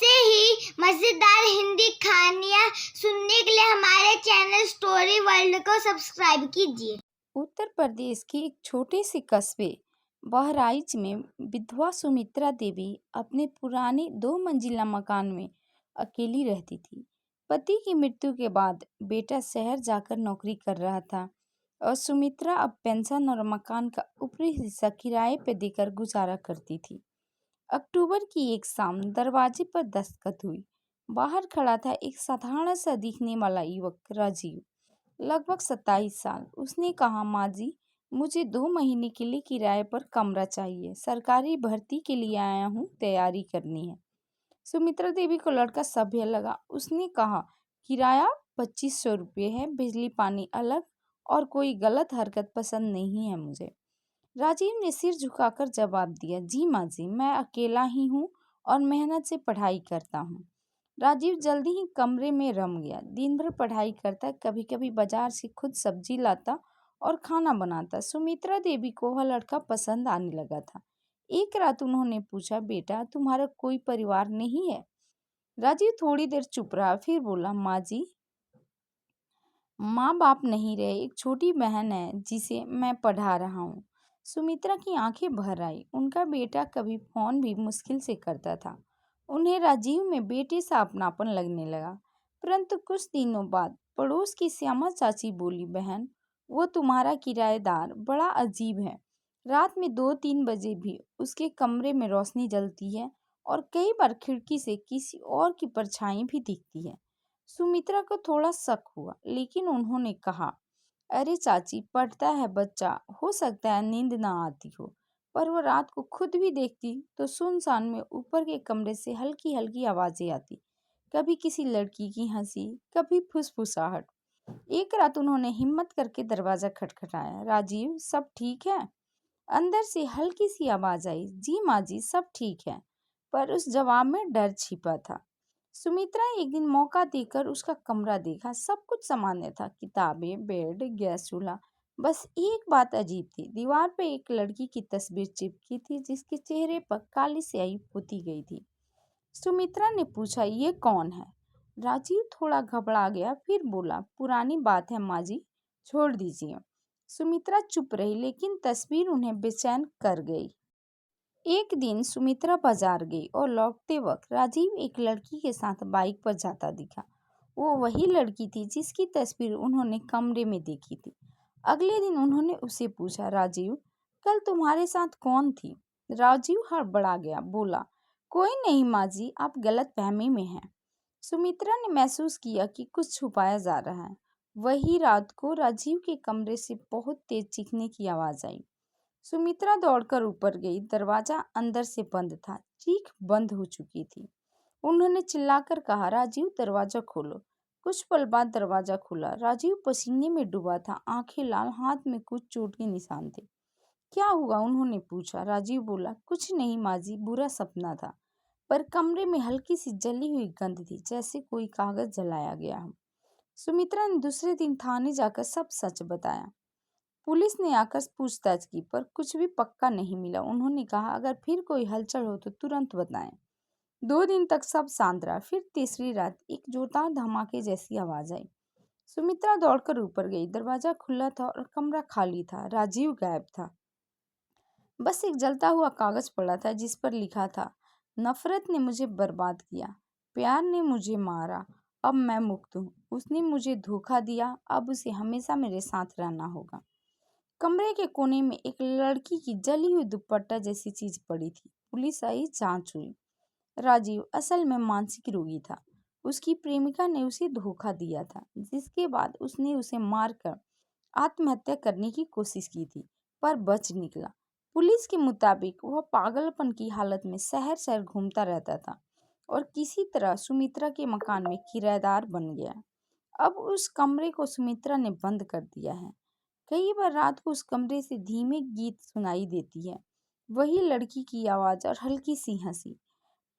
ऐसे ही मजेदार हिंदी कहानियाँ सुनने के लिए हमारे चैनल स्टोरी वर्ल्ड को सब्सक्राइब कीजिए। उत्तर प्रदेश के एक छोटे से कस्बे बहराइच में विधवा सुमित्रा देवी अपने पुराने 2 मंजिला मकान में अकेली रहती थी। पति की मृत्यु के बाद बेटा शहर जाकर नौकरी कर रहा था और सुमित्रा अब पेंशन और मकान का ऊपरी हिस्सा किराए पर देकर गुजारा करती थी। अक्टूबर की एक शाम दरवाजे पर दस्तक हुई। बाहर खड़ा था एक साधारण सा दिखने वाला युवक राजीव, लगभग 27 साल। उसने कहा, माँ जी, मुझे 2 महीने के लिए किराए पर कमरा चाहिए। सरकारी भर्ती के लिए आया हूँ, तैयारी करनी है। सुमित्रा देवी को लड़का सभ्य लगा। उसने कहा, किराया 2500 रुपये है, बिजली पानी अलग, और कोई गलत हरकत पसंद नहीं है मुझे। राजीव ने सिर झुकाकर जवाब दिया, जी माँ जी, मैं अकेला ही हूँ और मेहनत से पढ़ाई करता हूँ। राजीव जल्दी ही कमरे में रम गया। दिन भर पढ़ाई करता, कभी कभी बाजार से खुद सब्जी लाता और खाना बनाता। सुमित्रा देवी को वह लड़का पसंद आने लगा था। एक रात उन्होंने पूछा, बेटा, तुम्हारा कोई परिवार नहीं है? राजीव थोड़ी देर चुप रहा, फिर बोला, माँ जी, माँ बाप नहीं रहे, एक छोटी बहन है जिसे मैं पढ़ा रहा हूँ। सुमित्रा की आंखें भर आई। उनका बेटा कभी फोन भी मुश्किल से करता था। उन्हें राजीव में बेटे सा अपनापन लगने लगा। परंतु कुछ दिनों बाद पड़ोस की श्यामा चाची बोली, बहन, वो तुम्हारा किराएदार बड़ा अजीब है। रात में 2-3 बजे भी उसके कमरे में रोशनी जलती है और कई बार खिड़की से किसी और की परछाई भी दिखती है। सुमित्रा को थोड़ा शक हुआ, लेकिन उन्होंने कहा, अरे चाची, पढ़ता है बच्चा, हो सकता है नींद ना आती हो। पर वो रात को खुद भी देखती तो सुनसान में ऊपर के कमरे से हल्की हल्की आवाजें आती, कभी किसी लड़की की हंसी, कभी फुसफुसाहट। एक रात उन्होंने हिम्मत करके दरवाजा खटखटाया, राजीव, सब ठीक है? अंदर से हल्की सी आवाज आई, जी माँ जी, सब ठीक है। पर उस जवाब में डर छिपा था। सुमित्रा एक दिन मौका देकर उसका कमरा देखा। सब कुछ सामान्य था, किताबें, बेड, गैस चूल्हा। बस एक बात अजीब थी, दीवार पे एक लड़की की तस्वीर चिपकी थी जिसके चेहरे पर काली स्याही पोती गई थी। सुमित्रा ने पूछा, ये कौन है? राजीव थोड़ा घबरा गया, फिर बोला, पुरानी बात है माँ जी, छोड़ दीजिए। सुमित्रा चुप रही, लेकिन तस्वीर उन्हें बेचैन कर गई। एक दिन सुमित्रा बाजार गई और लौटते वक्त राजीव एक लड़की के साथ बाइक पर जाता दिखा। वो वही लड़की थी जिसकी तस्वीर उन्होंने कमरे में देखी थी। अगले दिन उन्होंने उसे पूछा, राजीव, कल तुम्हारे साथ कौन थी? राजीव हड़बड़ा गया, बोला, कोई नहीं माँ जी, आप गलतफहमी में हैं। सुमित्रा ने महसूस किया कि कुछ छुपाया जा रहा है। वही रात को राजीव के कमरे से बहुत तेज चीखने की आवाज आई। सुमित्रा दौड़कर ऊपर गई। दरवाजा अंदर से बंद था, चीख बंद हो चुकी थी। उन्होंने चिल्लाकर कहा, राजीव, दरवाजा खोलो। कुछ पल बाद दरवाजा खुला। राजीव पसीने में डूबा था, आंखें लाल, हाथ में कुछ चोट के निशान थे। क्या हुआ? उन्होंने पूछा। राजीव बोला, कुछ नहीं माँ जी, बुरा सपना था। पर कमरे में हल्की सी जली हुई गंध थी, जैसे कोई कागज जलाया गया हो। सुमित्रा ने दूसरे दिन थाने जाकर सब सच बताया। पुलिस ने आकर पूछताछ की, पर कुछ भी पक्का नहीं मिला। उन्होंने कहा, अगर फिर कोई हलचल हो तो तुरंत बताएं। 2 दिन तक सब शांत रहा। फिर तीसरी रात एक जोरदार धमाके जैसी आवाज आई। सुमित्रा दौड़कर ऊपर गई। दरवाजा खुला था और कमरा खाली था। राजीव गायब था। बस एक जलता हुआ कागज पड़ा था जिस पर लिखा था, नफरत ने मुझे बर्बाद किया, प्यार ने मुझे मारा, अब मैं मुक्त हूँ। उसने मुझे धोखा दिया, अब उसे हमेशा मेरे साथ रहना होगा। कमरे के कोने में एक लड़की की जली हुई दुपट्टा जैसी चीज पड़ी थी। पुलिस आई, जांच हुई। राजीव असल में मानसिक रोगी था। उसकी प्रेमिका ने उसे धोखा दिया था, जिसके बाद उसने उसे मारकर आत्महत्या करने की कोशिश की थी, पर बच निकला। पुलिस के मुताबिक वह पागलपन की हालत में शहर शहर घूमता रहता था और किसी तरह सुमित्रा के मकान में किराएदार बन गया। अब उस कमरे को सुमित्रा ने बंद कर दिया है। कई बार रात को उस कमरे से धीमे गीत सुनाई देती है, वही लड़की की आवाज और हल्की सी हंसी।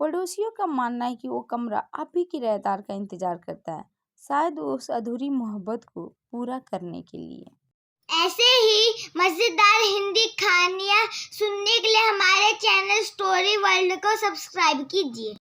पड़ोसियों का मानना है कि वो कमरा अब भी किराएदार का इंतजार करता है, शायद वो उस अधूरी मोहब्बत को पूरा करने के लिए। ऐसे ही मजेदार हिंदी कहानियाँ सुनने के लिए हमारे चैनल स्टोरी वर्ल्ड को सब्सक्राइब कीजिए।